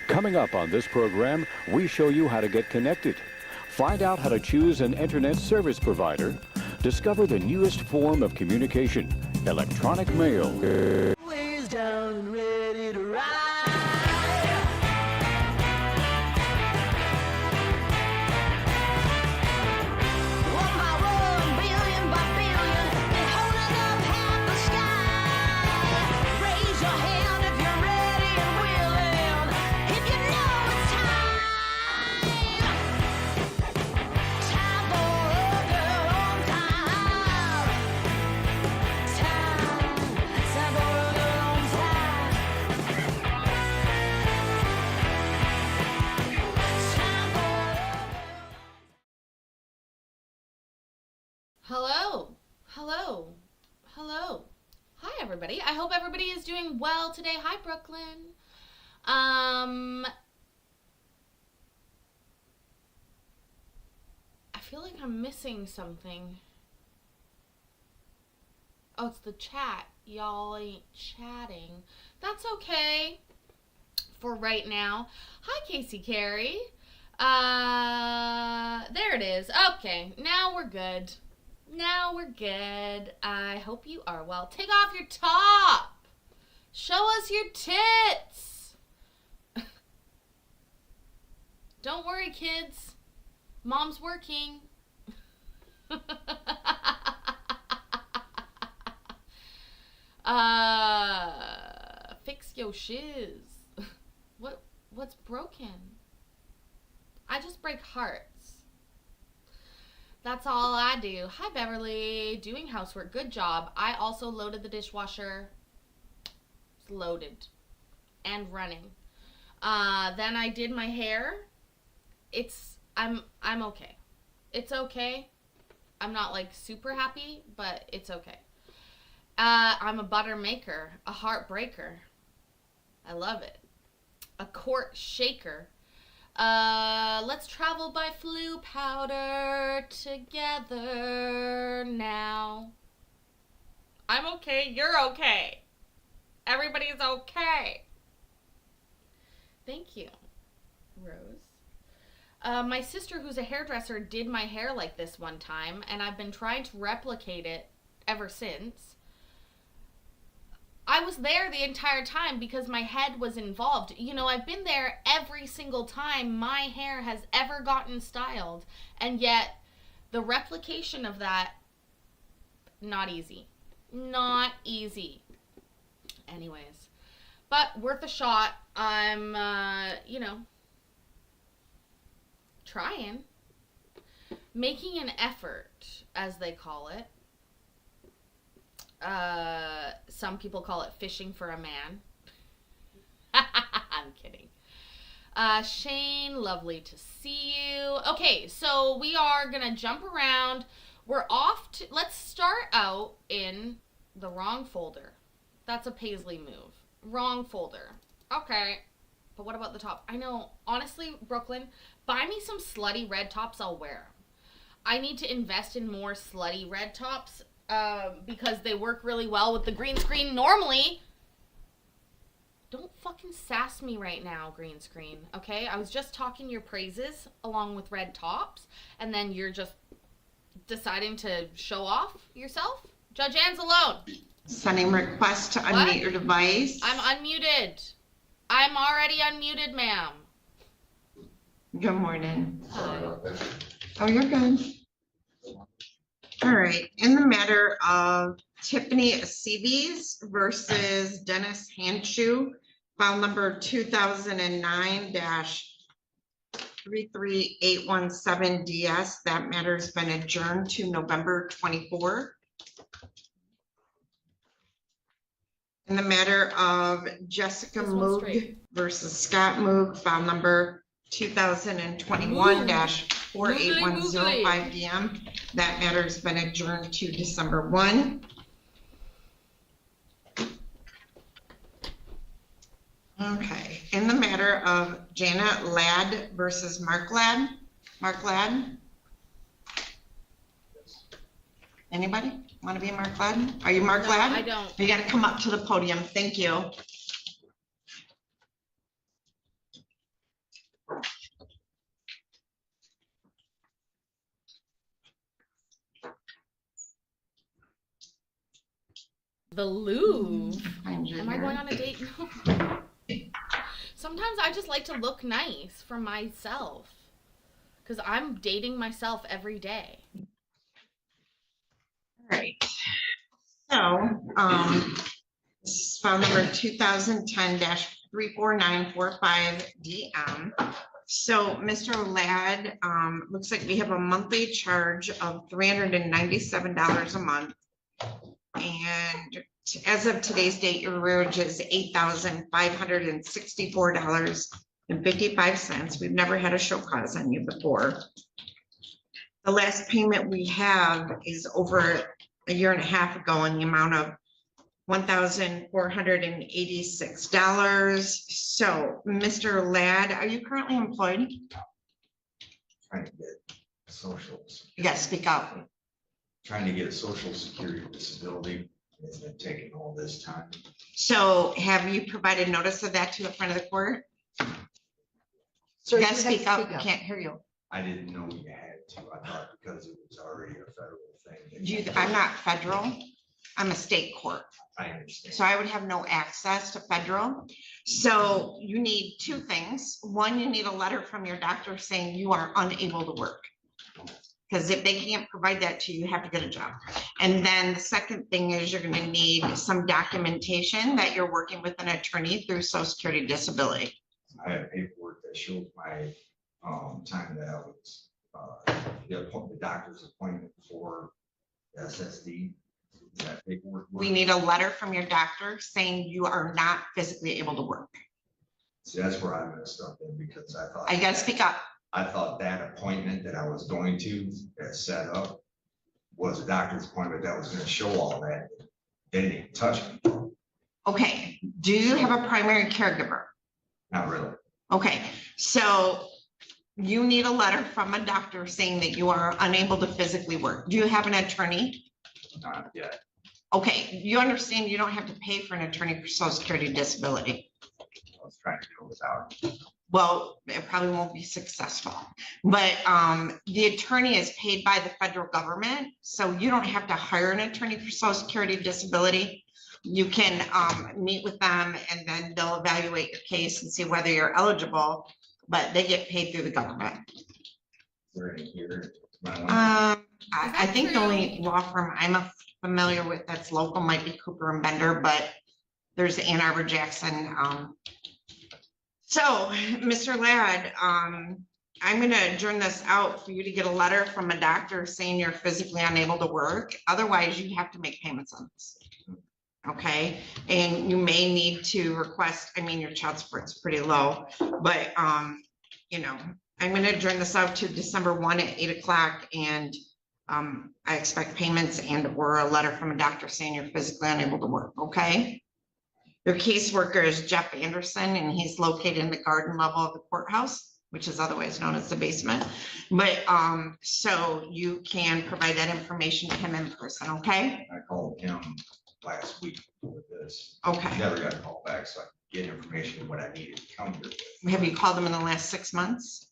Coming up on this program, we show you how to get connected. Find out how to choose an internet service provider. Discover the newest form of communication, electronic mail. Ways down and ready to ride. One by one, billion by billion, and holding up half the sky. Raise your hand if you're ready and willing, if you know it's time. Time for a girl on time. Time for a girl on time. Time for Hello, hello, hello. Hi, everybody. I hope everybody is doing well today. Hi, Brooklyn. I feel like I'm missing something. Oh, it's the chat. Y'all ain't chatting. That's okay for right now. Hi, Casey Carey. There it is. Okay, now we're good. Now we're good. I hope you are well. Take off your top. Show us your tits. Don't worry, kids. Mom's working. Fix your shiz. What's broken? I just break hearts. That's all I do. Hi, Beverly. Doing housework. Good job. I also loaded the dishwasher. It's loaded and running. Then I did my hair. I'm okay. It's okay. I'm not like super happy, but it's okay. I'm a butter maker, a heartbreaker. I love it. A court shaker. Let's travel by flu powder together now. I'm okay. You're okay. Everybody's okay. Thank you, Rose. My sister, who's a hairdresser, did my hair like this one time, and I've been trying to replicate it ever since. I was there the entire time because my head was involved. You know, I've been there every single time my hair has ever gotten styled. And yet, the replication of that, not easy. Not easy. Anyways. But worth a shot. I'm, trying. Making an effort, as they call it. Some people call it fishing for a man. I'm kidding. Shane, lovely to see you. Okay, so we are gonna jump around. We're off to, let's start out in the wrong folder. That's a Paisley move. Wrong folder. Okay, but what about the top? I know, honestly, Brooklyn, buy me some slutty red tops, I'll wear them. I need to invest in more slutty red tops. Because they work really well with the green screen normally. Don't fucking sass me right now, green screen, okay? I was just talking your praises along with red tops, and then you're just deciding to show off yourself? Judge Ann's alone. Sending request to unmute your device. I'm unmuted. I'm already unmuted, ma'am. Good morning. Hi. Oh, you're good. All right, in the matter of Tiffany Aceves versus Dennis Handshoe, file number 2009-33817DS, that matter's been adjourned to November 24. In the matter of Jessica Moog versus Scott Moog, file number 2021-48105DM. That matter has been adjourned to December 1. Okay, in the matter of Jana Ladd versus Mark Ladd. Mark Ladd? Anybody want to be Mark Ladd? Are you Mark Ladd? I don't. You got to come up to the podium. Thank you. The Louvre. Find you Am I here. going on a date? No. Sometimes I just like to look nice for myself. Because I'm dating myself every day. All right. So, this is file number 2010-34945 DM. So, Mr. Ladd, looks like we have a monthly charge of $397 a month. And as of today's date, your arrearage is $8,564.55. We've never had a show cause on you before. The last payment we have is over a year and a half ago in the amount of $1,486. So, Mr. Ladd, are you currently employed? Trying to get socials. You gotta speak up. Trying to get a social security disability. It's been taking all this time. So have you provided notice of that to the front of the court? Sir, You you gotta have to speak up. I can't hear you. I didn't know you had to. I thought because it was already a federal thing. I'm not federal. I'm a state court. I understand. So I would have no access to federal. So you need two things. One, you need a letter from your doctor saying you are unable to work. Because if they can't provide that to you, you have to get a job. And then the second thing is you're gonna need some documentation that you're working with an attorney through Social Security Disability. I have paperwork that shows my time that I was the doctor's appointment for SSD. That paperwork. We need a letter from your doctor saying you are not physically able to work. See, that's where I messed up in because I thought. I gotta speak up. I thought that appointment that I was going to set up was a doctor's appointment that was gonna show all that. They didn't even touch me. Okay, do you have a primary caregiver? Not really. Okay, so you need a letter from a doctor saying that you are unable to physically work. Do you have an attorney? Not yet. Okay, you understand you don't have to pay for an attorney for Social Security Disability. I was trying to do it without. Well, it probably won't be successful, but the attorney is paid by the federal government, so you don't have to hire an attorney for Social Security Disability. You can meet with them and then they'll evaluate your case and see whether you're eligible, but they get paid through the government. They're in here. I think the only law firm I'm familiar with that's local might be Cooper and Bender, but there's Ann Arbor Jackson. So, Mr. Ladd, I'm gonna adjourn this out for you to get a letter from a doctor saying you're physically unable to work. Otherwise, you have to make payments on this. Okay, and you may need to request, I mean, your child support's pretty low, but you know, I'm gonna adjourn this out to December 1 at 8 o'clock and I expect payments and or a letter from a doctor saying you're physically unable to work, okay? Your caseworker is Jeff Anderson and he's located in the garden level of the courthouse, which is otherwise known as the basement. But so you can provide that information to him in person, okay? I called him last week with this. Okay. Never got a call back, so I could get information what I needed to come here with. Have you called them in the last 6 months?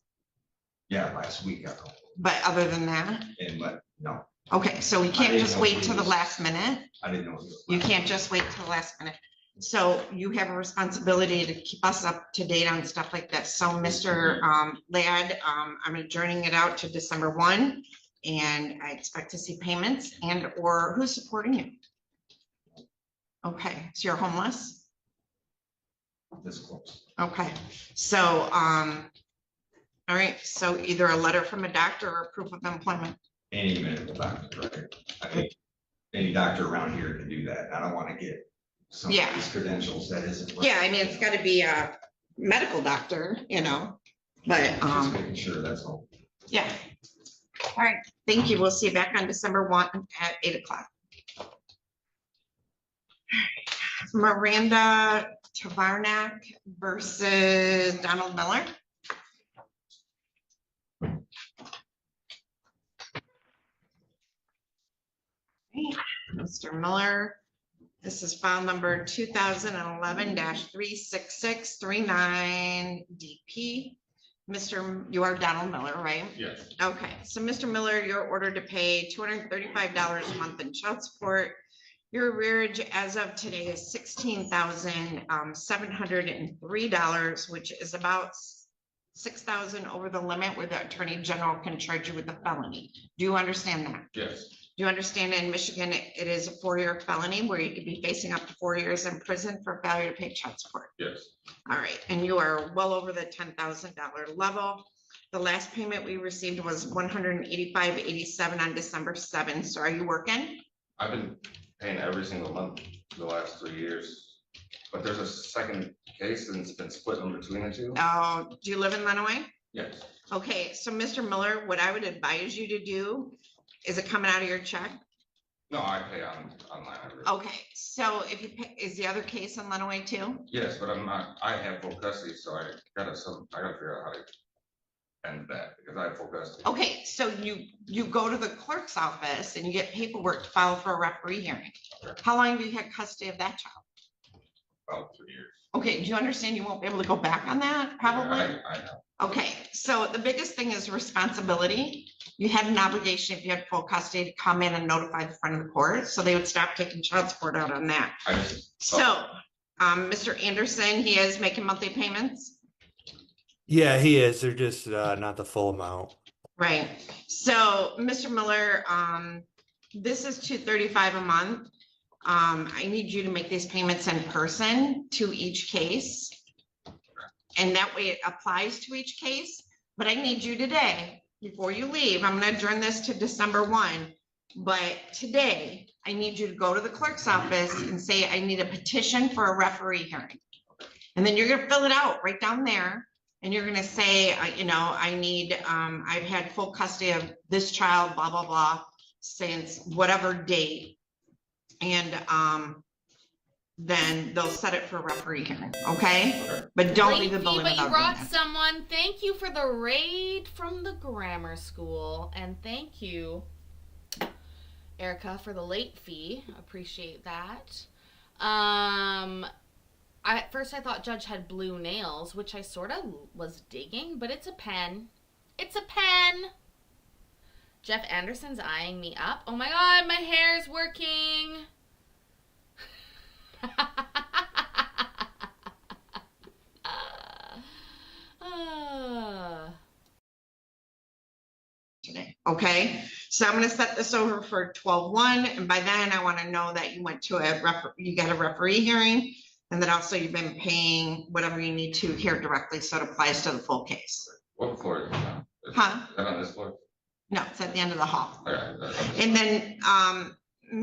Yeah, last week I called But other than that, and but no, okay, so we can't didn't just know wait he till the was- last minute. I didn't know. he was- You can't just wait till the last minute. So you have a responsibility to keep us up to date on stuff like that. So Mr. Ladd, I'm adjourning it out to December 1. And I expect to see payments and or who's supporting you? Okay, so you're homeless? This close. Okay, so, all right, so either a letter from a doctor or proof of employment. Any medical doctor, right? I mean, any doctor around here can do that. I don't want to get some of Yeah. these credentials that isn't. right. Yeah, I mean, it's gotta be a medical doctor, you know, but, Just making sure that's all. yeah. All right, thank you. We'll see you back on December 1 at 8 o'clock. Miranda Tavarnak versus Donald Miller. Mr. Miller, this is file number 2011-36639 DP. You are Donald Miller, right? Yes. Okay, so Mr. Miller, you're ordered to pay $235 a month in child support Your arrearage as of today is $16,703, which is about $6,000 over the limit where the Attorney General can charge you with a felony. Do you understand that? Yes, Do you understand in Michigan, it is a 4-year felony where you could be facing up to 4 years in prison for failure to pay child support? yes. All right, and you are well over the $10,000 level. The last payment we received was $185.87 on December 7th. So are you working? I've been paying every single month for the last 3 years. But there's a second case and it's been split in between the two. Oh, do you live in Lenawee? Yes, Okay, so Mr. Miller, what I would advise you to do, is it coming out of your check? no, I pay online. Okay, so if you pay, is the other case in Lenawee too? Yes, but I'm not, I have full custody, so I gotta figure out how to end that because I have full custody. Okay, so you go to the clerk's office and you get paperwork to file for a referee hearing. Okay. How long have you had custody of that child? About 3 years. Okay, do you understand you won't be able to go back on that, probably? Yeah, I know. Okay, so the biggest thing is responsibility. You had an obligation, if you had full custody, to come in and notify the front of the court, so they would stop taking child support out on that. I just. So, Mr. Anderson, he is making monthly payments, Yeah, he is. They're just not the full amount. right? So, Mr. Miller, this is $235 a month. I need you to make these payments in person to each case. And that way it applies to each case, but I need you today, before you leave, I'm gonna adjourn this to December 1. But today, I need you to go to the clerk's office and say, I need a petition for a referee hearing. And then you're gonna fill it out right down there. And you're gonna say, I need, I've had full custody of this child, blah, blah, blah, since whatever date. And, then they'll set it for a referee hearing, okay? Okay. But don't leave the Late fee, building but you without brought doing that. someone. Thank you for the raid from the grammar school. And thank you, Erica, for the late fee. Appreciate that. At first I thought Judge had blue nails, which I sort of was digging, but it's a pen. It's a pen. Jeff Anderson's eyeing me up. Oh my god, my hair's working. Today, okay? So I'm gonna set this over for 12/1, and by then I wanna know that you went to you got a referee hearing, and that also you've been paying whatever you need to here directly, so it applies to the full case. What floor is it on? Huh? Is that on this floor? No, it's at the end of the hall. Okay, that's on this And floor. then,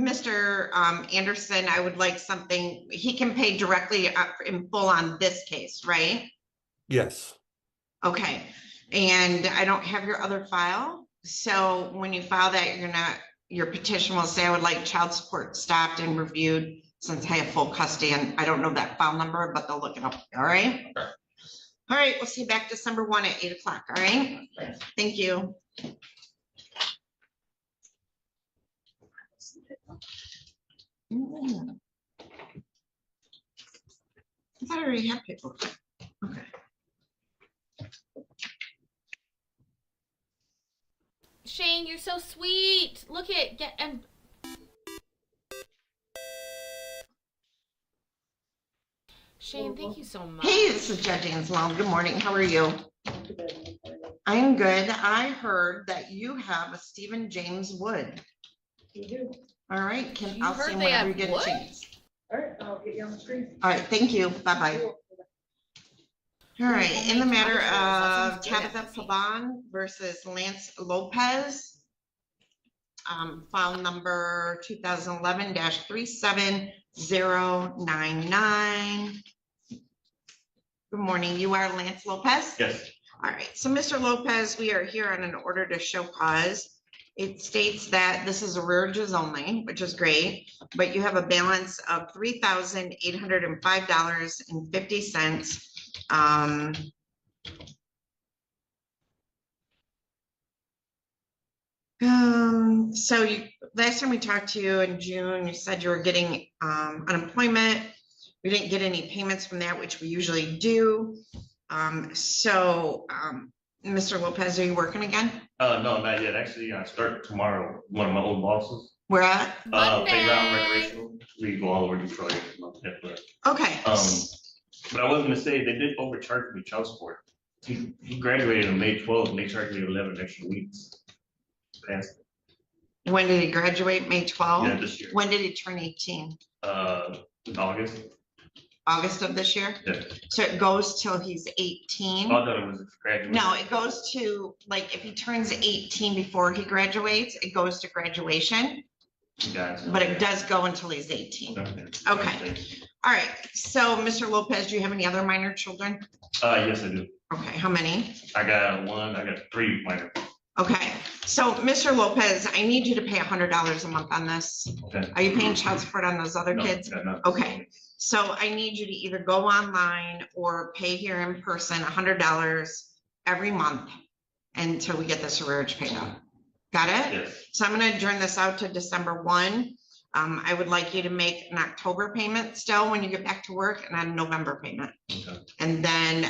Mr. Anderson, I would like something, he can pay directly in full on this case, right? Yes. Okay, and I don't have your other file, so when you file that, your petition will say, I would like child support stopped and reviewed since I have full custody, and I don't know that file number, but they'll look it up, all right? Okay. All right, we'll see you back December 1 at 8 o'clock, all right? Thanks. Thank you. I thought I already had paperwork. Okay. Shane, you're so sweet. Look at Shane, thank you so much. Hey, this is Judge Anselm. Good morning. How are you? I'm good. I heard that you have a Stephen James Wood. You do. All right, You I'll heard see him they whenever you have get a wood? chance. All right, I'll get you on the screen. All right, thank you. Bye-bye. All right, in the matter of Tabitha Paban versus Lance Lopez, file number 2011-37099. Good morning. You are Lance Lopez? Yes, All right, so Mr. Lopez, we are here on an order to show cause. It states that this is arrearages only, which is great, but you have a balance of $3,805.50. So last time we talked to you in June, you said you were getting unemployment. We didn't get any payments from that, which we usually do. Mr. Lopez, are you working again? no, not yet. Actually, I start tomorrow, one of my old bosses. We're at, Playground Monday. recreational, we go all over Detroit. okay. But I was gonna say, they did overcharge me child support. He graduated on May 12th, and they charged me 11 extra weeks. Past, When did he graduate? May yeah, 12th? this year, When did he turn 18? August, August of this year? yeah. So it goes till he's 18? I thought it was graduation. No, it goes to, like, if he turns 18 before he graduates, it goes to graduation, Gotcha. but it does go until he's 18. Okay. Okay. All right, so Mr. Lopez, do you have any other minor children? Yes, I do. Okay, how many? I got 3 minor. Okay, so Mr. Lopez, I need you to pay $100 a month on this. Okay. Are you paying child support on those other No, kids? got nothing. Okay. So I need you to either go online or pay here in person $100 every month until we get this arrearage paid up. Got it? Yes. So I'm gonna adjourn this out to December 1. I would like you to make an October payment still when you get back to work and then a November payment. Okay. And then,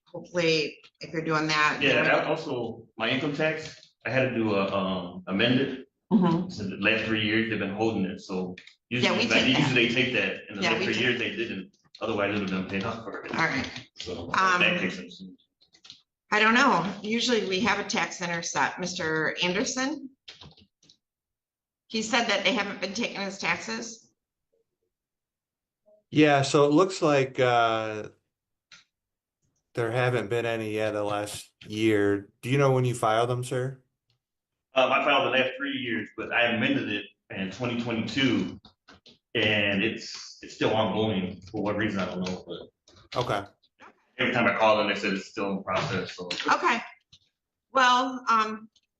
hopefully, if you're doing that. Yeah, and also my income tax, I had to do a amended. Mhm. So the last 3 years, they've been holding it, so Yeah, we usually, take that. usually they take that, in the Yeah, last we 3 take- years, they didn't, otherwise it would have been paid off for it. All right. So Um, that takes some soon. I don't know. Usually we have a tax intercept. Mr. Anderson? He said that they haven't been taking his taxes. Yeah, so it looks like there haven't been any yet the last year. Do you know when you filed them, sir? I filed the last 3 years, but I amended it in 2022, and it's still ongoing for what reason, I don't know, but Okay. every time I call them, they said it's still in process, so. Okay. Well,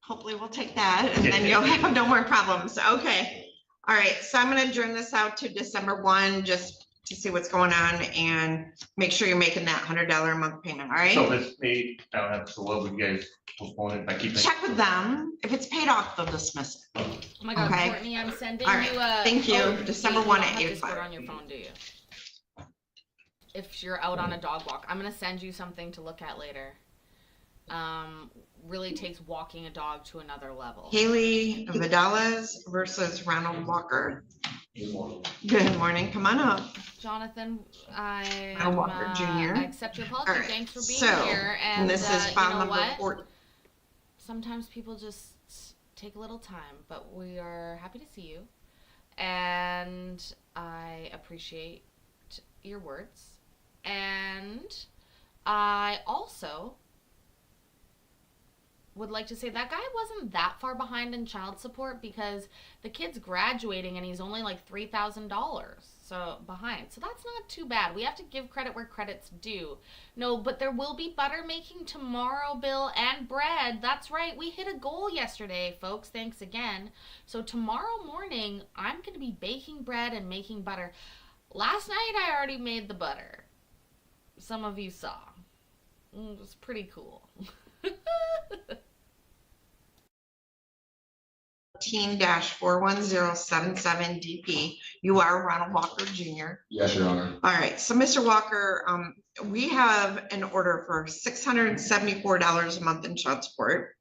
hopefully we'll take that and then you'll have no more problems. Okay. All right. So I'm going to adjourn this out to December 1, just to see what's going on and make sure you're making that $100 a month payment. All right. So if it's paid, I don't have, so what would you guys postpone it if I keep it? Check with them. If it's paid off, they'll dismiss it. Oh my God, Okay. Courtney, I'm sending All right. you a. Thank you. Oh, December you 1 don't at have 8 Discord o'clock. on your phone, do you? If you're out on a dog walk, I'm gonna send you something to look at later. Really takes walking a dog to another level. Haley Vidales versus Ronald Walker. Good morning. Come on up. Jonathan, I Ronald Walker Jr.. I accept your apology. All right, Thanks for being so, here. And this is you file know number what? 4. Sometimes people just take a little time, but we are happy to see you, and I appreciate your words, and I also would like to say that guy wasn't that far behind in child support because the kid's graduating and he's only like $3,000 so behind. So that's not too bad. We have to give credit where credit's due. No, but there will be butter making tomorrow, Bill, and bread. That's right. We hit a goal yesterday, folks. Thanks again. So tomorrow morning, I'm going to be baking bread and making butter. Last night, I already made the butter. Some of you saw. It was pretty cool. 14-41077 DP. You are Ronald Walker Jr. Yes, Your Honor. All right, so Mr. Walker, we have an order for $674 a month in child support.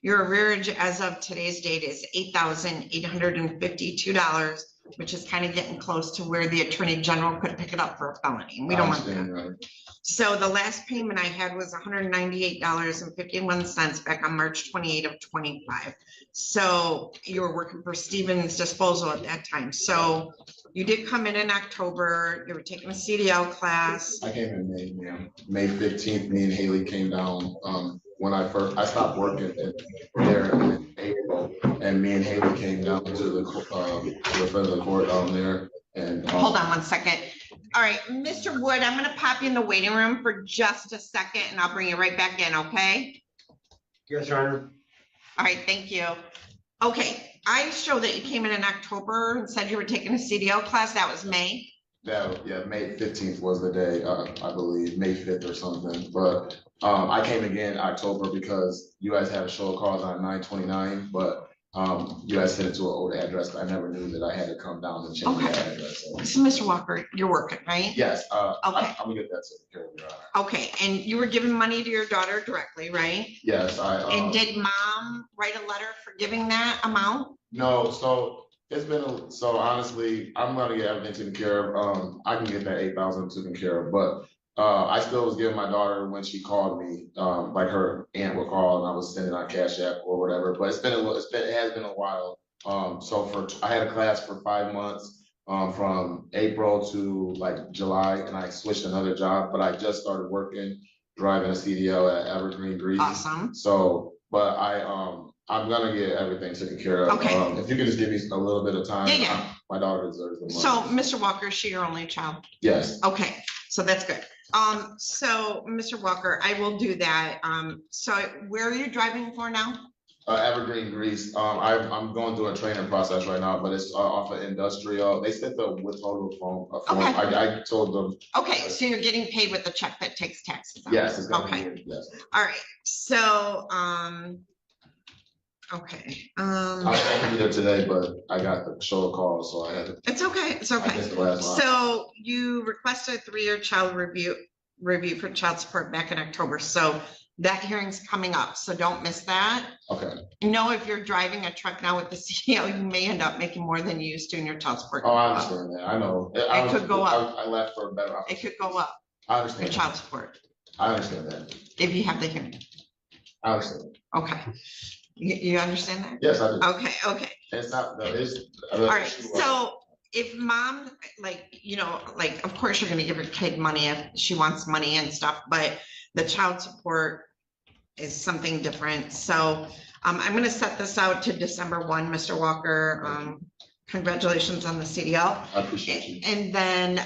Your arrearage as of today's date is $8,852, which is kind of getting close to where the Attorney General could pick it up for a felony. And we don't want that. Your Honor. So the last payment I had was $198.51 back on March 28 of 25. So you were working for Stevens Disposal at that time. So you did come in October, you were taking a CDL class. I came in May, ma'am. May 15th, me and Haley came down. When I stopped working there in April, and me and Haley came down to the front of the court down there. And Hold on one second. All right, Mr. Wood, I'm gonna pop you in the waiting room for just a second and I'll bring you right back in, okay? Yes, Your Honor. All right, thank you. Okay, I show that you came in October and said you were taking a CDL class. That was May. yeah, May 15th was the day, I believe, May 5th or something. But I came again October because you guys had a show cause on 9/29, but You guys sent it to an old address, but I never knew that I had to come down and change the Okay. address. So, So Mr. Walker, you're working, right? yes, Okay. I'm gonna get that taken care of, Your Honor. Okay, and you were giving money to your daughter directly, right? Yes, And did mom write a letter for giving that amount? No, so it's been, so honestly, I'm gonna get everything taken care of. I can get that 8,000 taken care of, but I still was giving my daughter when she called me, like her aunt would call and I was sending on Cash App or whatever, but it has been a while. So I had a class for 5 months, from April to like July, and I switched another job, but I just started working, driving a CDL at Evergreen Grease. Awesome. So, but I'm gonna get everything taken care of. Okay. If you could just give me a little bit of time. Yeah. My daughter deserves the money. So, Mr. Walker, is she your only child? Yes, Okay, so that's good. So, Mr. Walker, I will do that. So where are you driving for now? Evergreen Grease. I'm going through a training process right now, but it's off of industrial. They sent the withhold form. Okay. I told them, Okay, so you're getting paid with the check that takes taxes out? yes, it's gonna Okay. be, yes. All right, so, okay, I was supposed to be there today, but I got the show call, so I had to. it's okay, it's I okay. missed the last line. So you requested a 3-year child review for child support back in October, so that hearing's coming up, so don't miss that. Okay. You know, if you're driving a truck now with the CDL, you may end up making more than you used to in your child support. Oh, I understand that. I know. It could go up. I left for a better It option. could go up, I your understand. child support, I understand that. if you have the hearing. I understand. Okay. You understand that? Yes, I do. Okay, okay. It's not, no, it's. All right, so if mom, like, you know, like, of course, you're gonna give her kid money if she wants money and stuff, but the child support is something different. So I'm gonna set this out to December 1, Mr. Walker. Congratulations on the CDL. I appreciate you. And then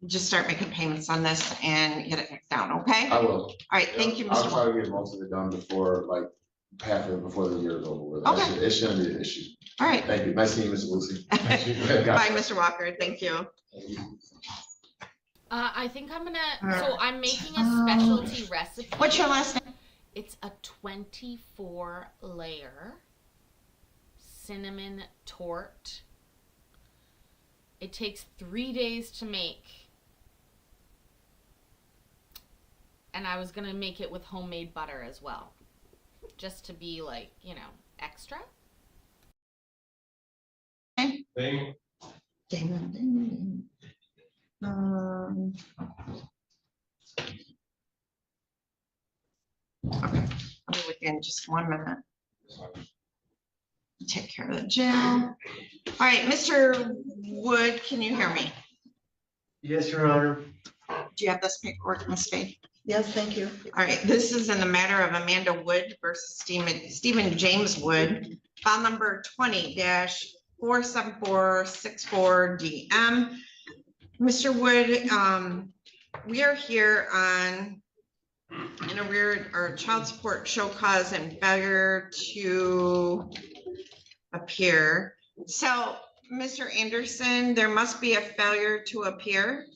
just start making payments on this and get it knocked down, okay? I All will. right, thank you, I'll Mr. try Walker. to get most of it done before, like, half of it before the year is over with. Okay. It shouldn't be an issue. All right. Thank you. Nice seeing you, Mr. Lucy. Bye, Mr. Walker. Thank you. I think I'm gonna, so I'm making a specialty recipe. What's your last name? It's a 24 layer cinnamon torte. It takes 3 days to make. And I was gonna make it with homemade butter as well. Just to be like, you know, extra. Damon. Okay, I'll be with you in just 1 minute. Take care of the jail. All right, Mr. Wood, can you hear me? Yes, Your Honor. Do you have this paperwork, Ms. Spade? Yes, thank you. All right, this is in the matter of Amanda Wood versus Stephen James Wood, file number 20-47464 DM. Mr. Wood, we are here on in a weird or child support show cause and failure to appear. So, Mr. Anderson, there must be a failure to appear.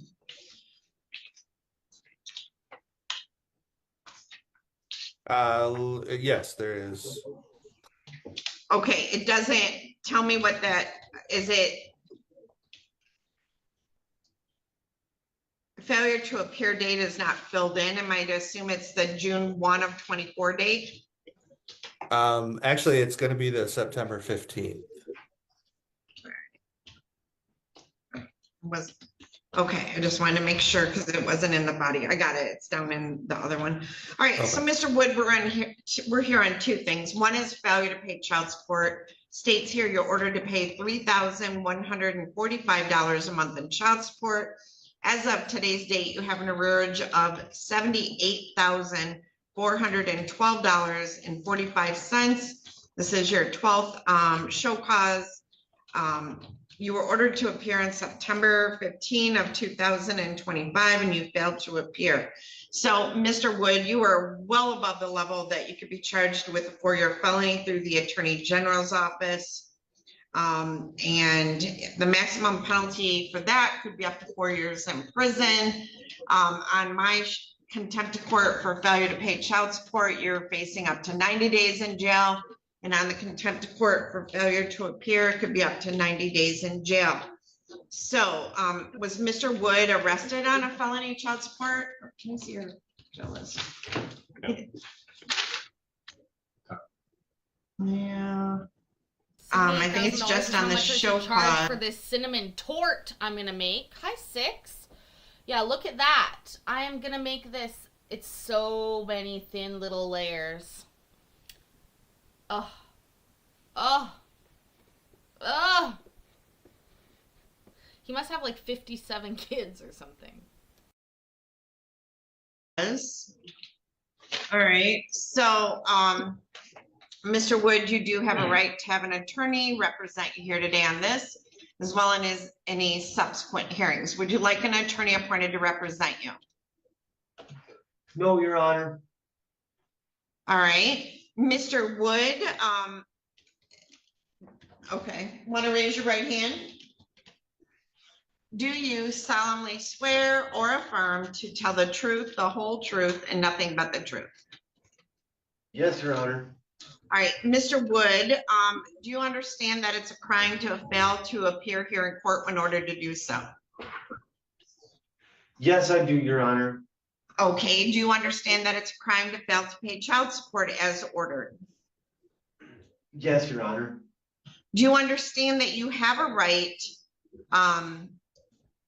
Yes, there is. Okay, it doesn't tell me what that, is it? Failure to appear date is not filled in. Am I to assume it's the June 1 of 24 date? Actually, it's gonna be the September 15th. Was, okay, I just wanted to make sure because it wasn't in the body. I got it. It's down in the other one. All right, so Mr. Wood, we're here on 2 things. One is failure to pay child support. States here you're ordered to pay $3,145 a month in child support. As of today's date, you have an arrearage of $78,412.45. This is your 12th show cause. You were ordered to appear on September 15 of 2025 and you failed to appear. So, Mr. Wood, you are well above the level that you could be charged with a 4-year felony through the Attorney General's office. And the maximum penalty for that could be up to 4 years in prison. On my contempt of court for failure to pay child support, you're facing up to 90 days in jail. And on the contempt of court for failure to appear, it could be up to 90 days in jail. So, was Mr. Wood arrested on a felony child support? Can you see your jail list? Yeah. I think it's just on the show charge for cause. this cinnamon tort I'm gonna make. Hi, Six. Yeah, look at that. I am gonna make this. It's so many thin little layers. Oh. Oh. Oh. He must have like 57 kids or something. All right, so, Mr. Wood, you do have a right to have an attorney represent you here today on this, as well as any subsequent hearings. Would you like an attorney appointed to represent you? No, Your Honor. All right, Mr. Wood, okay, want to raise your right hand? Do you solemnly swear or affirm to tell the truth, the whole truth, and nothing but the truth? Yes, Your Honor. All right, Mr. Wood, do you understand that it's a crime to fail to appear here in court in order to do so? Yes, I do, Your Honor. Okay, do you understand that it's a crime to fail to pay child support as ordered? Yes, Your Honor. Do you understand that you have a right,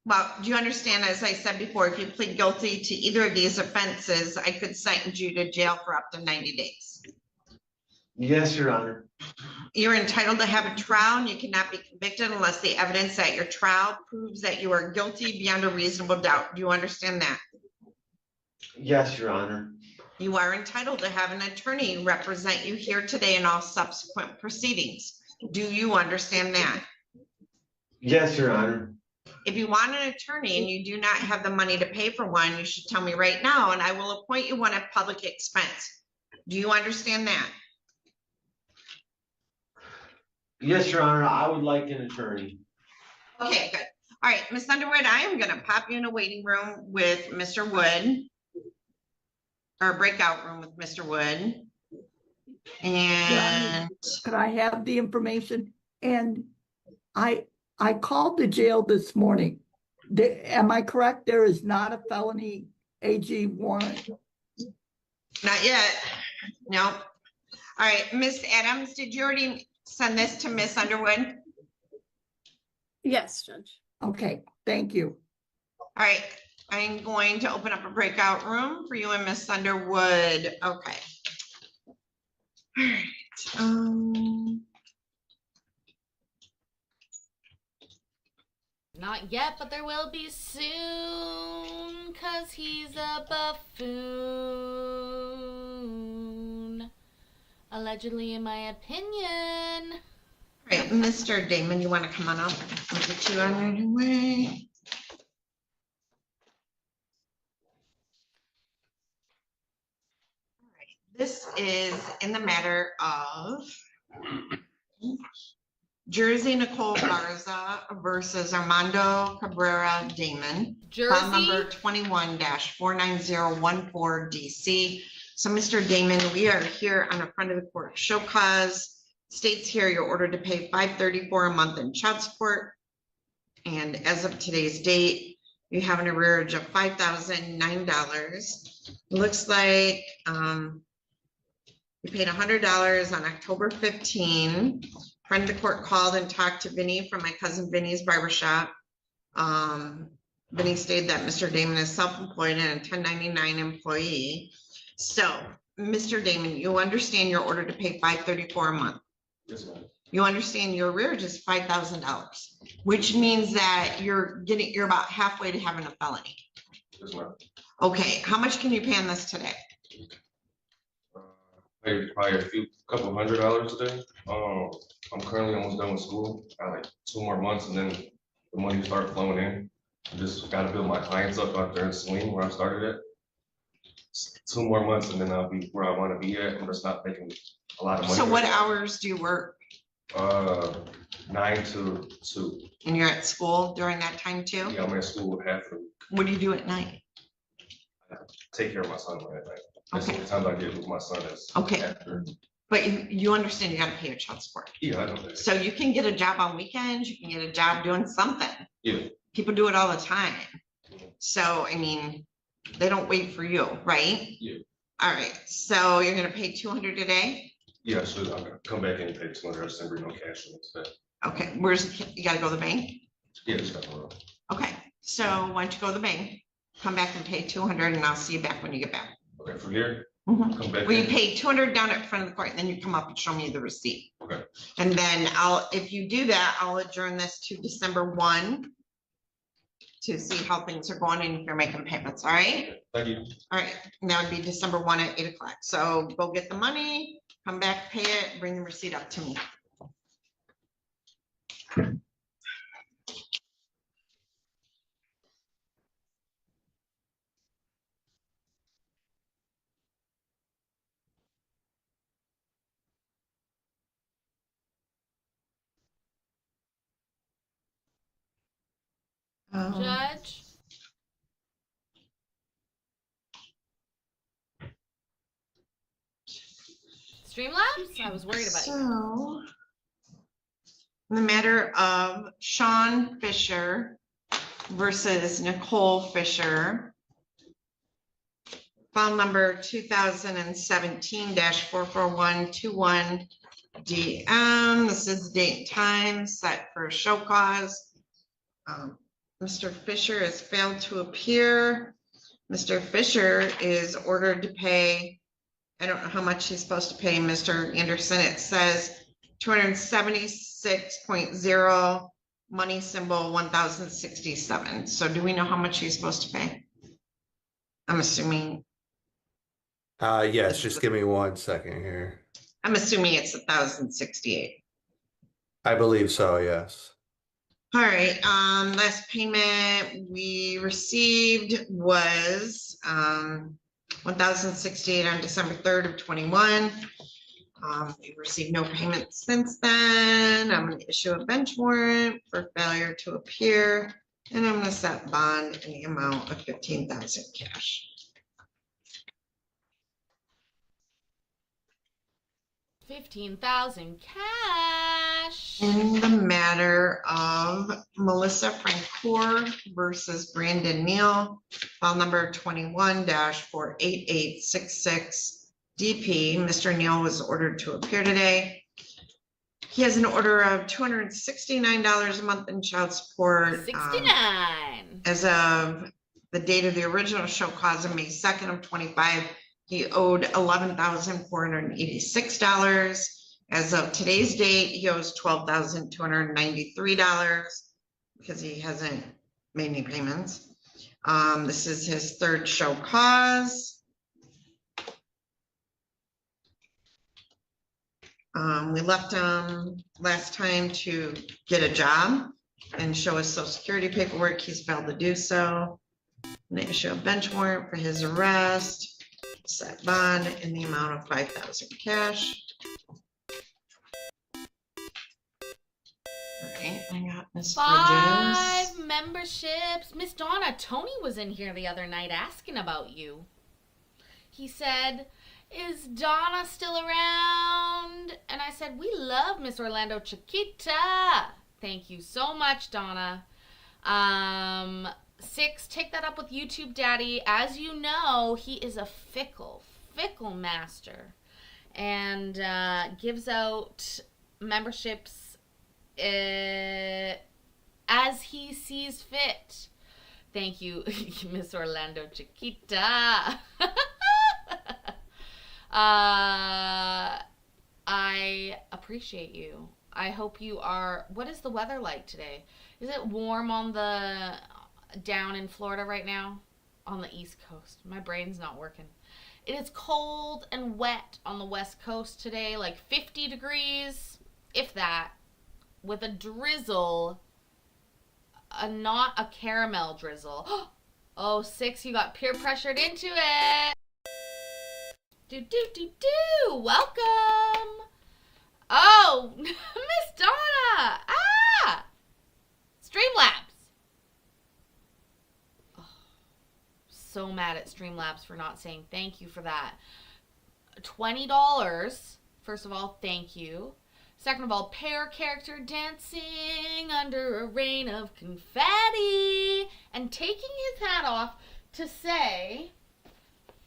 well, do you understand, as I said before, if you plead guilty to either of these offenses, I could sentence you to jail for up to 90 days? Yes, Your Honor. You're entitled to have a trial and you cannot be convicted unless the evidence at your trial proves that you are guilty beyond a reasonable doubt. Do you understand that? Yes, Your Honor. You are entitled to have an attorney represent you here today in all subsequent proceedings. Do you understand that? Yes, Your Honor. If you want an attorney and you do not have the money to pay for one, you should tell me right now and I will appoint you one at public expense. Do you understand that? Yes, Your Honor. I would like an attorney. Okay, good. All right, Ms. Underwood, I am gonna pop you in a waiting room with Mr. Wood. Or a breakout room with Mr. Wood. And Could I have the information? And I called the jail this morning. Am I correct? There is not a felony AG warrant? not yet. No. All right, Miss Adams, did you already send this to Miss Underwood? Yes, Judge. Okay, thank you. All right, I'm going to open up a breakout room for you and Miss Underwood. Okay. All right. Not yet, but there will be soon, 'cause he's a buffoon. Allegedly, in my opinion. All right, Mr. Damon, you want to come on up? I'll get you on your way. All right, this is in the matter of Jersey Nicole Garza versus Armando Cabrera Damon. File number Jersey. 21-49014 DC. So, Mr. Damon, we are here on a front of the court show cause. States here you're ordered to pay $534 a month in child support. And as of today's date, you have an arrearage of $5,009. Looks like you paid $100 on October 15. Friend of the court called and talked to Vinny from my cousin Vinny's barbershop. Vinny stated that Mr. Damon is self-employed and a 1099 employee. So, Mr. Damon, you understand you're ordered to pay $534 a month. Yes, ma'am. You understand your arrearage is $5,000, which means that you're about halfway to having a felony. Yes, ma'am. Okay, how much can you pay on this today? Maybe probably couple $100 a day. I'm currently almost done with school. I got like 2 more months and then the money will start flowing in. I just gotta build my clients up out there in Saline where I started at. 2 more months and then I'll be where I wanna be at. I'm gonna stop making a lot of money. So what hours do you work? 9 to 2. And you're at school during that time too? Yeah, I'm at school half the week. What do you do at night? Take care of my son at night. That's the Okay. only time I get with my son is Okay. after. But you understand you gotta pay your child support. Yeah, I know that. So you can get a job on weekends, you can get a job doing something. Yeah. People do it all the time. So, I mean, they don't wait for you, right? Yeah. All right, so you're gonna pay 200 today? Yeah, I should. I'm gonna come back in and pay 200. I send no cash in today. Okay, you gotta go to the bank? Yeah, just got the Okay, so why don't you go to the bank, come back and pay 200 and I'll see you back when you get back. Okay, from here, Mhm. come back. Well, you in. pay 200 down at front of the court and then you come up and show me the receipt. Okay. And then if you do that, I'll adjourn this to December 1 to see how things are going and if you're making payments, all right? Thank you. All right, and that would be December 1 at 8 o'clock. So go get the money, come back, pay it, bring the receipt up to me. Judge? Streamlabs? I was worried about you. So, in the matter of Sean Fisher versus Nicole Fisher, file number 2017-44121 DM. This is date and time set for show cause. Mr. Fisher has failed to appear. Mr. Fisher is ordered to pay, I don't know how much he's supposed to pay, Mr. Anderson. It says 276.0, money symbol 1,067. So do we know how much he's supposed to pay? I'm assuming, Yes, just give me 1 second here. I'm assuming it's 1,068. I believe so, yes. All right, last payment we received was 1,068 on December 3rd of 21. We received no payments since then. I'm gonna issue a bench warrant for failure to appear, and I'm gonna set bond in the amount of 15,000 cash. 15,000 cash. In the matter of Melissa Francoeur versus Brandon Neal, file number 21-48866 DP, Mr. Neal was ordered to appear today. He has an order of $269 a month in child support. 69. As of the date of the original show cause of May 2nd of 25, he owed $11,486. As of today's date, he owes $12,293 because he hasn't made any payments. This is his third show cause. We left him last time to get a job and show his social security paperwork. He's failed to do so. I'm gonna issue a bench warrant for his arrest. Set bond in the amount of 5,000 cash. All right, I got Miss Bridges. 5 memberships. Miss Donna, Tony was in here the other night asking about you. He said, is Donna still around? And I said, we love Miss Orlando Chiquita. Thank you so much, Donna. 6, take that up with YouTube Daddy. As you know, he is a fickle master and gives out memberships as he sees fit. Thank you, Miss Orlando Chiquita. I appreciate you. I hope you are. What is the weather like today? Is it warm on the down in Florida right now? On the East Coast. My brain's not working. It is cold and wet on the West Coast today, like 50 degrees, if that, with a drizzle, not a caramel drizzle. Oh, 6, you got peer pressured into it. Welcome. Oh, Miss Donna. Streamlabs. Oh, so mad at Streamlabs for not saying thank you for that. $20 First of all, thank you. Second of all, pair character dancing under a rain of confetti and taking his hat off to say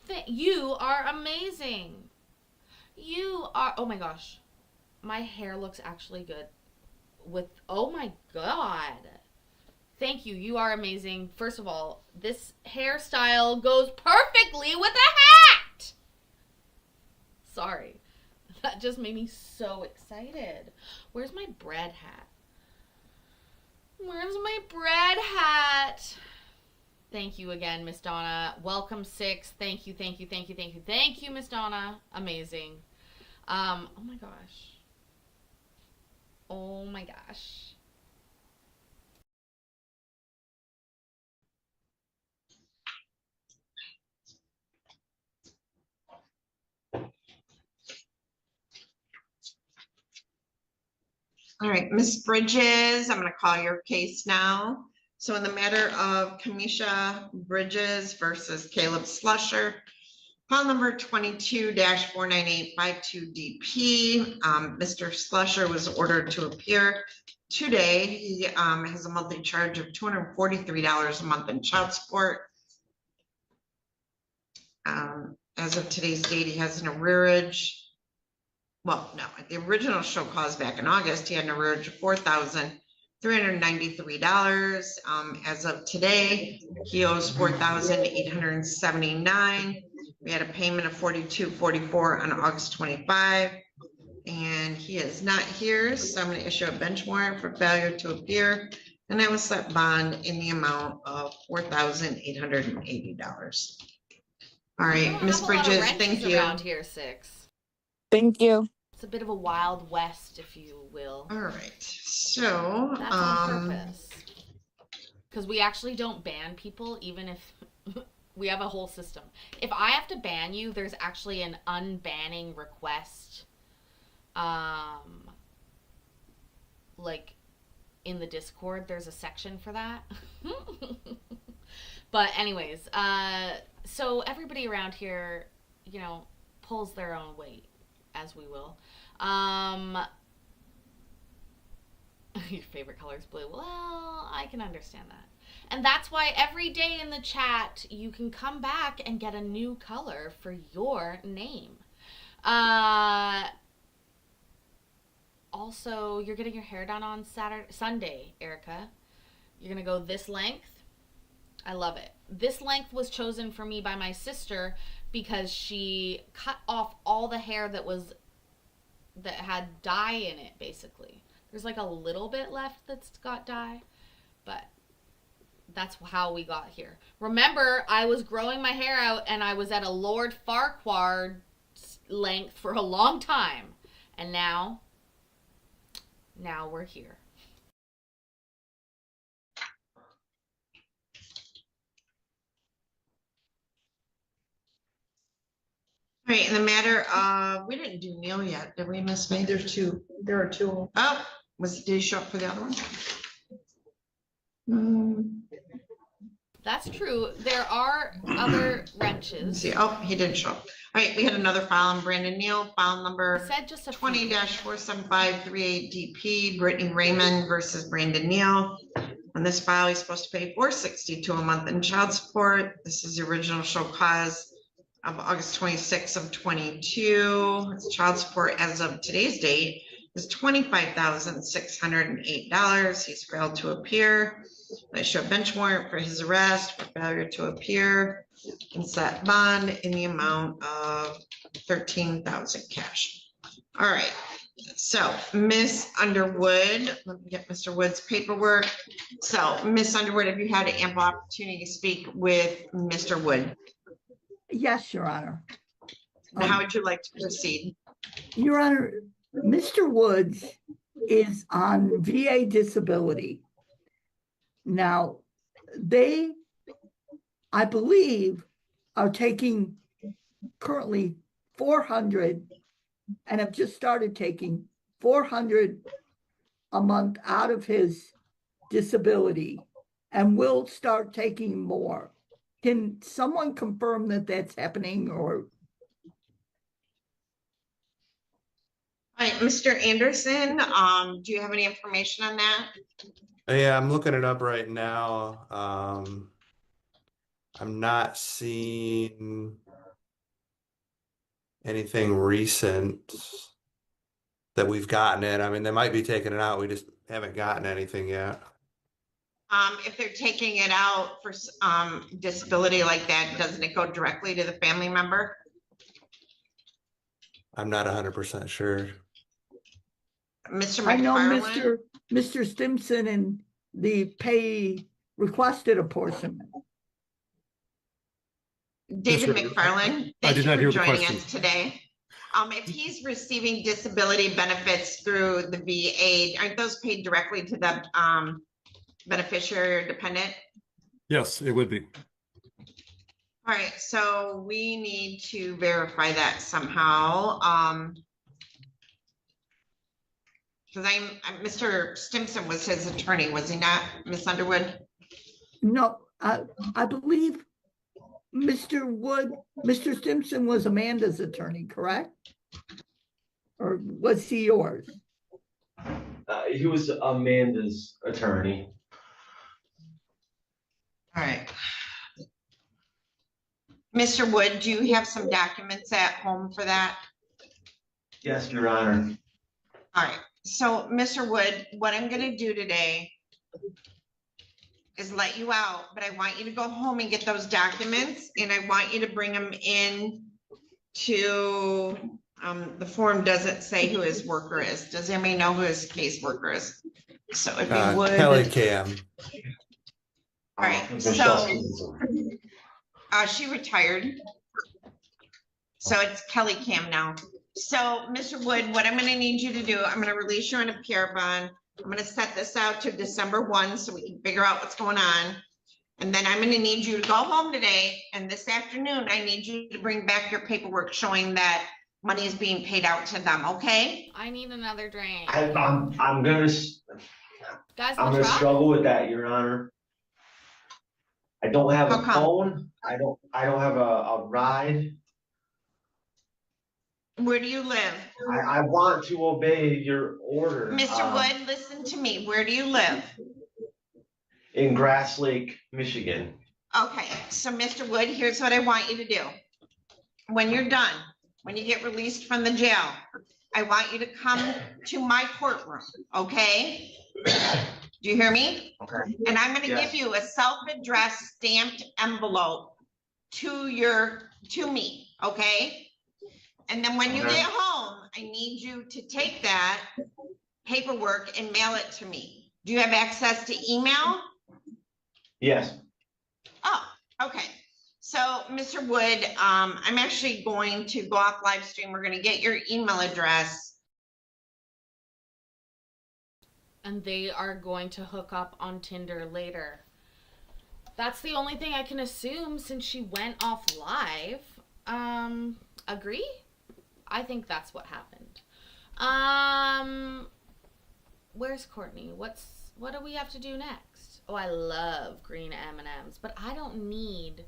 that you are amazing. You are, oh my gosh, my hair looks actually good with, oh my God. Thank you. You are amazing. First of all, this hairstyle goes perfectly with a hat. Sorry. That just made me so excited. Where's my bread hat? Where's my bread hat? Thank you again, Miss Donna. Welcome 6. Thank you, thank you, thank you, thank you. Thank you, Miss Donna. Amazing. Oh my gosh. Oh my gosh. All right, Miss Bridges, I'm gonna call your case now. So in the matter of Kamisha Bridges versus Caleb Slusher, file number 22-49852DP. Mr. Slusher was ordered to appear today. He has a monthly charge of $243 a month in child support. As of today's date, he has an arrearage. Well, no, at the original show cause back in August, he had an arrearage of $4,393. As of today, he owes $4,879. We had a payment of $42.44 on August 25, and he is not here, so I'm going to issue a bench warrant for failure to appear, and I will set bond in the amount of $4,880. All right, Miss Bridges, thank you. Around here, 6. Thank you. It's a bit of a wild west, if you will. All right, so That's on purpose. Because we actually don't ban people, even if we have a whole system. If I have to ban you, there's actually an unbanning request. Like in the Discord, there's a section for that. But anyways, so everybody around here, you know, pulls their own weight, as we will. Your favorite color is blue. Well, I can understand that. And that's why every day in the chat, you can come back and get a new color for your name. Also, you're getting your hair done on Sunday, Erica. You're going to go this length. I love it. This length was chosen for me by my sister because she cut off all the hair that had dye in it, basically. There's like a little bit left that's got dye, but that's how we got here. Remember, I was growing my hair out and I was at a Lord Farquhar length for a long time. And now we're here. All right, in the matter of, we didn't do Neil yet, did we, Miss May? There's 2. There are 2. Oh, did he show up for the other one? That's true. There are other wrenches. See, oh, he didn't show up. All right, we had another file on Brandon Neal, file number Said just a 20-47538DP, Brittany Raymond versus Brandon Neal. On this file, he's supposed to pay $462 a month in child support. This is the original show cause of August 26th of 22. His child support as of today's date is $25,608. He's failed to appear. I show a bench warrant for his arrest for failure to appear and set bond in the amount of $13,000 cash. All right. So Miss Underwood, let me get Mr. Wood's paperwork. So Miss Underwood, have you had an ample opportunity to speak with Mr. Wood? Yes, Your Honor. How would you like to proceed? Your Honor, Mr. Woods is on VA disability. Now, they, I believe, are taking currently 400 and have just started taking 400 a month out of his disability and will start taking more. Can someone confirm that that's happening, or? All right, Mr. Anderson, do you have any information on that? Yeah, I'm looking it up right now. I'm not seeing anything recent that we've gotten it. I mean, they might be taking it out. We just haven't gotten anything yet. If they're taking it out for, disability like that, doesn't it go directly to the family member? I'm not 100% sure. Mr. I know McFarland? Mr. Stimson and the pay requested apportionment. David Yes, sir. McFarland, I thank did you not for hear the joining question. us today. If he's receiving disability benefits through the VA, aren't those paid directly to the beneficiary or dependent? Yes, it would be. All right, so we need to verify that somehow. Because Mr. Stimson was his attorney, was he not, Miss Underwood? No, I believe Mr. Stimson was Amanda's attorney, correct? Or was he yours? He was Amanda's attorney. All right. Mr. Wood, do you have some documents at home for that? Yes, Your Honor. All right, so Mr. Wood, what I'm gonna do today is let you out, but I want you to go home and get those documents, and I want you to bring them in to, the form doesn't say who his worker is. Does anybody know who his caseworker is? So if you would. Kelly Cam. All right, Michelle so, Stevenson. she retired. So it's Kelly Cam now. So, Mr. Wood, what I'm gonna need you to do, I'm gonna release you on a PR bond. I'm gonna set this out to December 1 so we can figure out what's going on. And then I'm gonna need you to go home today, and this afternoon, I need you to bring back your paperwork showing that money is being paid out to them, okay? I need another drink. I'm gonna Guys, I'm what's gonna wrong? struggle with that, Your Honor. I don't have How a come? phone. I don't have a ride. Where do you live? I want to obey your order. Mr. Wood, listen to me. Where do you live? In Grass Lake, Michigan. Okay, so Mr. Wood, here's what I want you to do. When you're done, when you get released from the jail, I want you to come to my courtroom, okay? Do you hear me? Okay. And I'm gonna Yes. give you a self-addressed stamped envelope to me, okay? And then when you Okay. get home, I need you to take that paperwork and mail it to me. Do you have access to email? Yes. Oh, okay. So, Mr. Wood, I'm actually going to go off live stream. We're gonna get your email address. And they are going to hook up on Tinder later. That's the only thing I can assume since she went off live. Agree? I think that's what happened. Where's Courtney? What do we have to do next? Oh, I love green M&Ms, but I don't need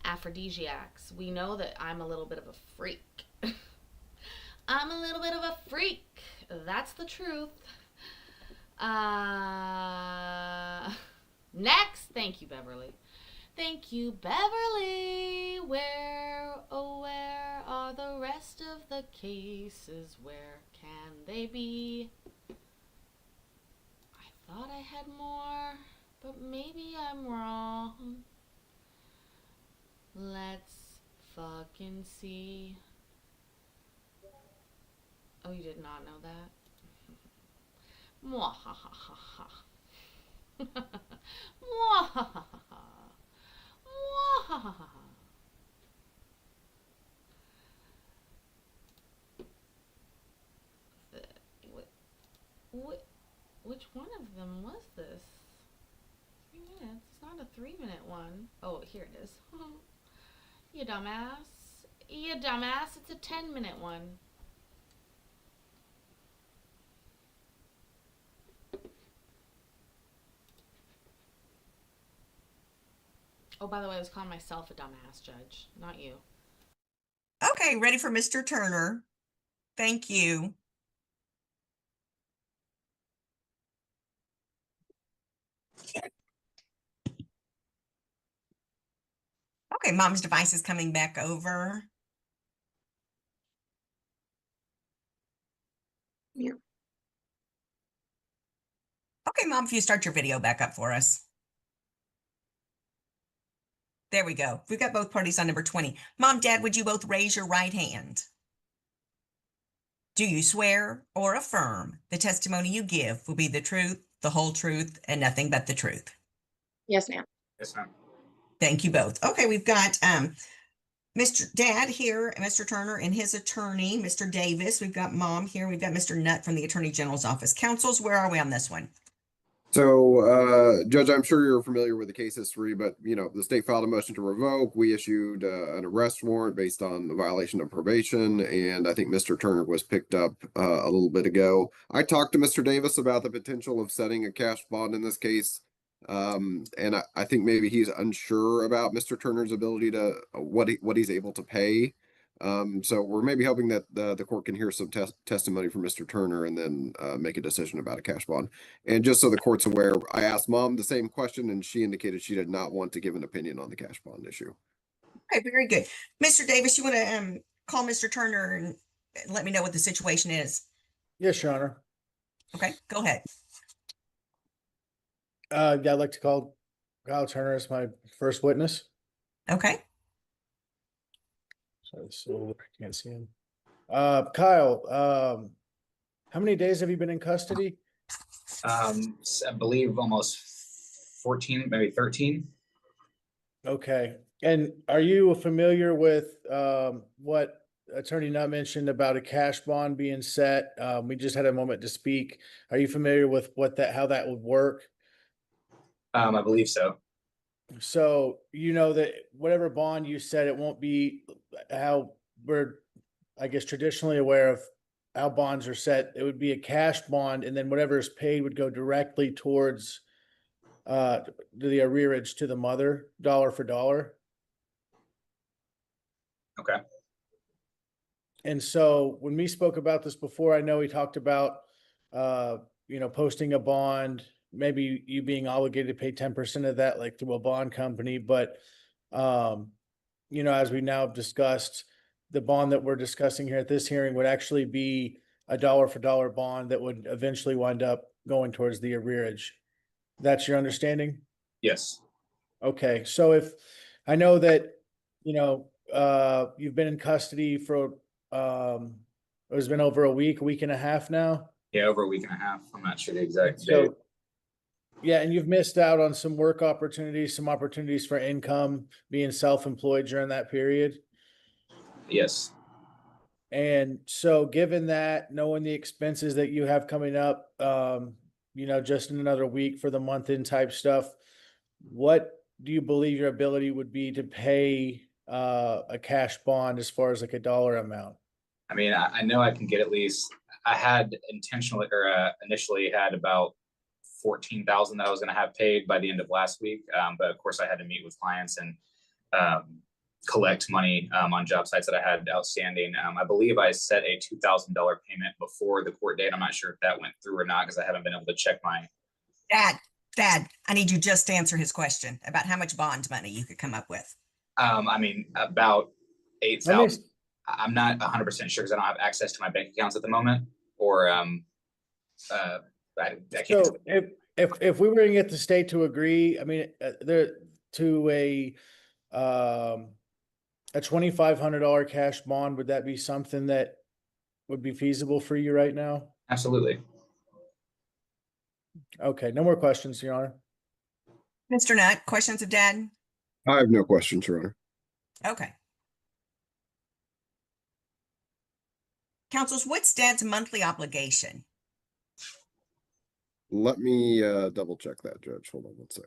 aphrodisiacs. We know that I'm a little bit of a freak. I'm a little bit of a freak. That's the truth. Next. Thank you, Beverly. Thank you, Beverly. Where, oh, where are the rest of the cases? Where can they be? I thought I had more, but maybe I'm wrong. Let's fucking see. Oh, you did not know that? Mwahahaha. Mwahahaha. Mwahahaha. Which one of them was this? 3 minutes. It's not a 3-minute one. Oh, here it is. You dumbass. You dumbass. It's a 10-minute one. Oh, by the way, I was calling myself a dumbass, Judge, not you. Okay, ready for Mr. Turner. Thank you. Okay, mom's device is coming back over. Yeah. Okay, mom, if you start your video back up for us. There we go. We've got both parties on number 20. Mom, Dad, would you both raise your right hand? Do you swear or affirm the testimony you give will be the truth, the whole truth, and nothing but the truth? Yes, ma'am. Yes, ma'am. Thank you both. Okay, we've got Mr. Dad here, Mr. Turner and his attorney, Mr. Davis. We've got Mom here. We've got Mr. Nutt from the Attorney General's office. Counsels, where are we on this one? So, Judge, I'm sure you're familiar with the case history, but the state filed a motion to revoke. We issued an arrest warrant based on the violation of probation, and I think Mr. Turner was picked up a little bit ago. I talked to Mr. Davis about the potential of setting a cash bond in this case. And I think maybe he's unsure about Mr. Turner's ability to what he's able to pay. So we're maybe hoping that the court can hear some testimony from Mr. Turner and then make a decision about a cash bond. And just so the court's aware, I asked Mom the same question, and she indicated she did not want to give an opinion on the cash bond issue. Okay, very good. Mr. Davis, you want to call Mr. Turner and let me know what the situation is? Yes, Your Honor. Okay, go ahead. I'd like to call Kyle Turner as my first witness. Okay. So I can't see him. Kyle, how many days have you been in custody? I believe almost 14, maybe 13. Okay. And are you familiar with what Attorney Nutt mentioned about a cash bond being set? We just had a moment to speak. Are you familiar with how that would work? I believe so. So you know that whatever bond you set, it won't be how we're, I guess, traditionally aware of how bonds are set. It would be a cash bond, and then whatever is paid would go directly towards the arrearage to the mother, dollar for dollar. Okay. And so when we spoke about this before, I know we talked about posting a bond, maybe you being obligated to pay 10% of that, like through a bond company. But, as we now have discussed, the bond that we're discussing here at this hearing would actually be a dollar for dollar bond that would eventually wind up going towards the arrearage. That's your understanding? Yes. Okay. So if I know that, you've been in custody for, it's been over a week and a half now. Yeah, over a week and a half. I'm not sure the exact date. So, yeah, and you've missed out on some work opportunities, some opportunities for income, being self-employed during that period. Yes. And so given that, knowing the expenses that you have coming up, just in another week for the month in type stuff, what do you believe your ability would be to pay a cash bond as far as like a dollar amount? I mean, I know I can get at least, I had intentionally or initially had about 14,000 that I was going to have paid by the end of last week. But of course I had to meet with clients and collect money on job sites that I had outstanding. I believe I set a $2,000 payment before the court date. I'm not sure if that went through or not because I haven't been able to check my. Dad, I need you just to answer his question about how much bond money you could come up with. I mean, about 8,000. I'm not 100% sure because I don't have access to my bank accounts at the moment. Or I can't. So if we were to get the state to agree, I mean, to a $2,500 cash bond, would that be something that would be feasible for you right now? Absolutely. Okay, no more questions, Your Honor. Mr. Nutt, questions of Dad? I have no questions, Your Honor. Okay. Counsels, what's Dad's monthly obligation? Let me double check that, Judge. Hold on one sec.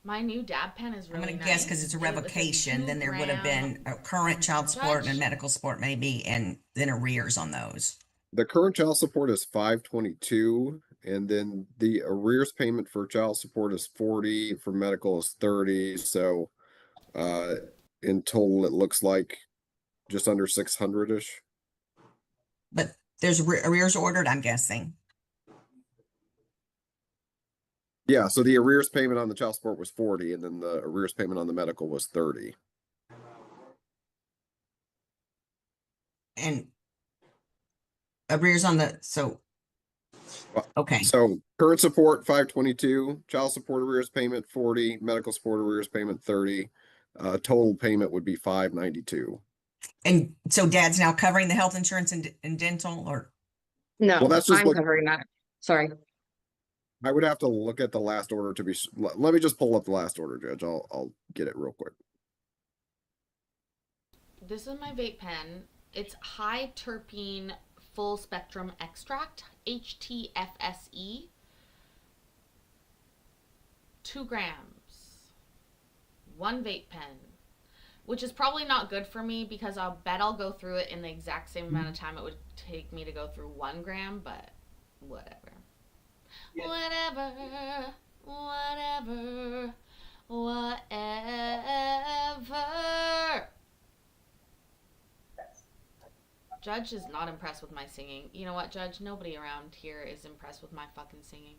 My new dab pen is really I'm going to nice. guess because it's a revocation, then there would have been a current child support and a medical support maybe, and then arrears on those. The current child support is $522, and then the arrears payment for child support is $40, for medical is $30. So in total, it looks like just under 600-ish. But there's arrears ordered, I'm guessing. Yeah, so the arrears payment on the child support was 40, and then the arrears payment on the medical was 30. And arrears on okay. So current support 522, child support arrears payment 40, medical support arrears payment 30. Total payment would be 592. And so dad's now covering the health insurance and dental, or? No, Well, that's just I'm what covering that. Sorry. I would have to look at the last order to be. Let me just pull up the last order, Judge. I'll get it real quick. This is my vape pen. It's high terpene full spectrum extract, HTFSE. 2 grams. 1 vape pen. Which is probably not good for me because I'll bet I'll go through it in the exact same amount of time it would take me to go through 1 gram, but whatever. Whatever, whatever, whatever. Judge is not impressed with my singing. You know what, Judge? Nobody around here is impressed with my fucking singing.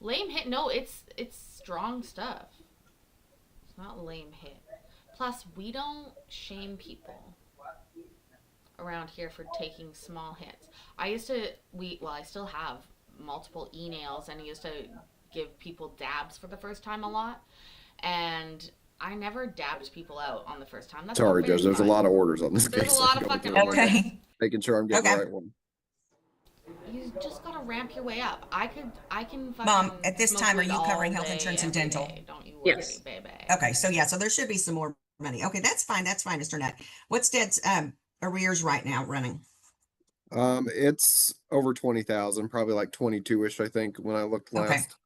Lame hit? No, it's strong stuff. It's not lame hit. Plus, we don't shame people around here for taking small hits. I still have multiple e-nails, and I used to give people dabs for the first time a lot, and I never dabbed people out on the first time. That's Sorry, Judge. There's a lot of orders on this case. There's a lot of fucking orders. Okay. Making sure I'm getting the right one. You just gotta ramp your way up. I can fucking Mom, at this smoke time, are weed you all covering health day, insurance and every dental? day. Don't you worry, Yes. baby. Okay, so yeah, so there should be some more money. Okay, that's fine, Mr. Nutt. What's dad's arrears right now running? It's over 20,000, probably like 22-ish, I think, when I looked last.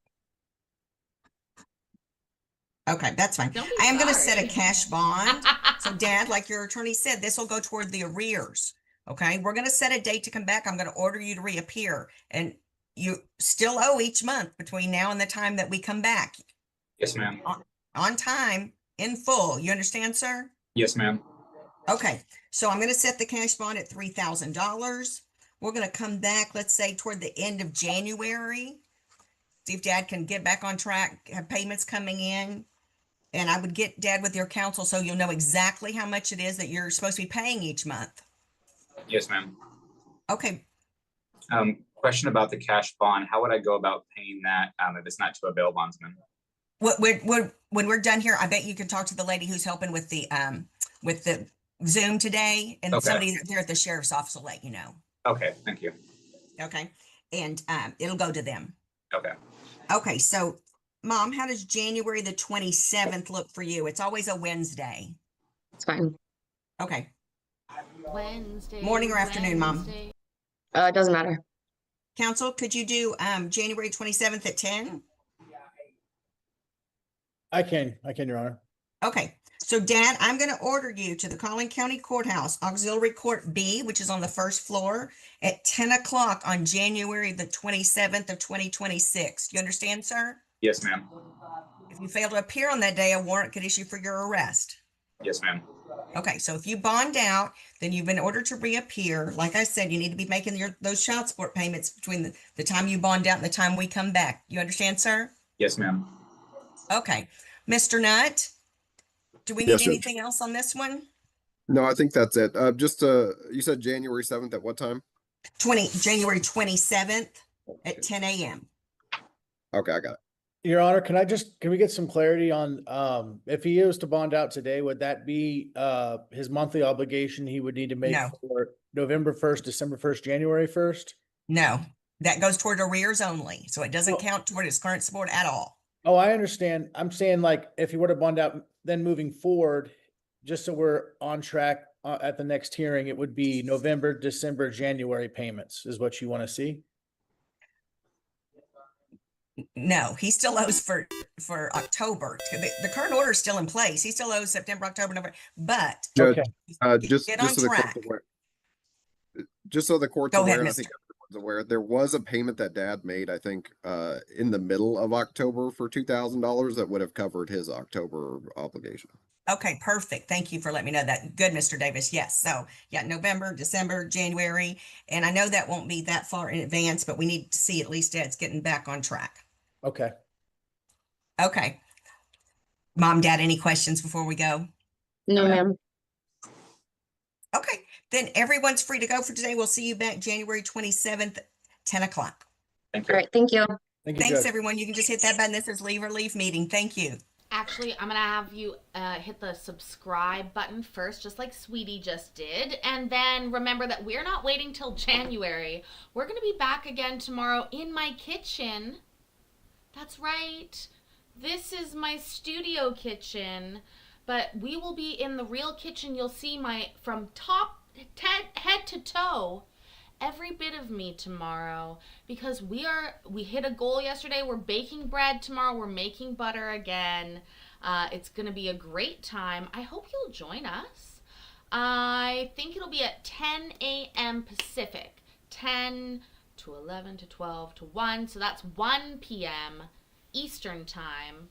Okay, that's fine. Don't be I am going to set a sorry. cash bond. So Dad, like your attorney said, this will go toward the arrears. Okay, we're going to set a date to come back. I'm going to order you to reappear, and you still owe each month between now and the time that we come back Yes, ma'am. on time in full. You understand, sir? Yes, ma'am. Okay, so I'm going to set the cash bond at $3,000. We're going to come back, let's say, toward the end of January. See if Dad can get back on track, have payments coming in. And I would get Dad with your counsel so you'll know exactly how much it is that you're supposed to be paying each month. Yes, ma'am. Okay, Question about the cash bond. How would I go about paying that if it's not to a bail bondsman? when we're done here, I bet you can talk to the lady who's helping with the Zoom today, and Okay. somebody there at the sheriff's office will let you know. Okay, thank you. Okay, and it'll go to them. Okay. Okay, so Mom, how does January the 27th look for you? It's always a Wednesday. It's fine. Okay, Wednesday. morning or afternoon, Mom? Wednesday. It doesn't matter. Council, could you do January 27th at 10? I can, Your Honor. Okay, so Dad, I'm going to order you to the Collin County Courthouse, Auxiliary Court B, which is on the first floor, at 10 o'clock on January the 27th of 2026. Do you understand, sir? Yes, ma'am. If you fail to appear on that day, a warrant could issue for your arrest. Yes, ma'am. Okay, so if you bond out, then you've been ordered to reappear. Like I said, you need to be making those child support payments between the time you bond out and the time we come back. You understand, sir? Yes, ma'am. Okay. Mr. Nutt, do we need Yes, Judge. anything else on this one? No, I think that's it. You said January 7th at what time? January 27th at 10 a.m. Okay, I got it. Your Honor, can we get some clarity on, if he is to bond out today, would that be, his monthly obligation he would need to make No. for November 1st, December 1st, January 1st? No, that goes toward arrears only. So it doesn't Oh. count toward his current support at all. Oh, I understand. I'm saying like, if he were to bond out, then moving forward, just so we're on track at the next hearing, it would be November, December, January payments is what you want to see? No, he still owes for October. The current order is still in place. He still owes September, October, November, but Judge, Okay. just Get just on so the court's track. aware, just so the court's Go ahead, aware, and I mister. think everyone's aware, there was a payment that Dad made, I think, in the middle of October for $2,000 that would have covered his October obligation. Okay, perfect. Thank you for letting me know that. Good, Mr. Davis. Yes. So yeah, November, December, January. And I know that won't be that far in advance, but we need to see at least Ed's getting back on track. Okay. Okay. Mom, Dad, any questions before we go? No, ma'am. Okay, then everyone's free to go for today. We'll see you back January 27th, 10 o'clock. All right, thank you. Thank you, Thanks, Judge. everyone. You can just hit that button. This is Leave or Leave meeting. Thank you. Actually, I'm gonna have you hit the subscribe button first, just like Sweetie just did. And then remember that we're not waiting till January. We're gonna be back again tomorrow in my kitchen. That's right. This is my studio kitchen, but we will be in the real kitchen. You'll see my, from head to toe, every bit of me tomorrow, because we hit a goal yesterday. We're baking bread tomorrow. We're making butter again. It's gonna be a great time. I hope you'll join us. I think it'll be at 10 a.m. Pacific, 10 to 11 to 12 to 1. So that's 1 p.m. Eastern time.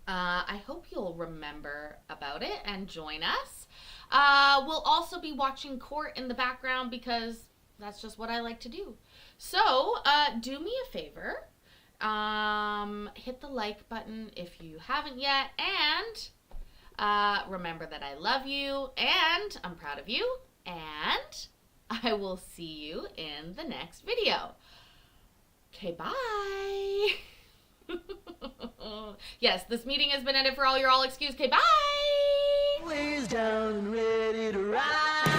I hope you'll remember about it and join us. We'll also be watching court in the background because that's just what I like to do. So do me a favor. Hit the like button if you haven't yet. And remember that I love you and I'm proud of you. And I will see you in the next video. Okay, bye. Yes, this meeting has been ended for all. You're all excused. Okay, bye. Always down and ready to ride.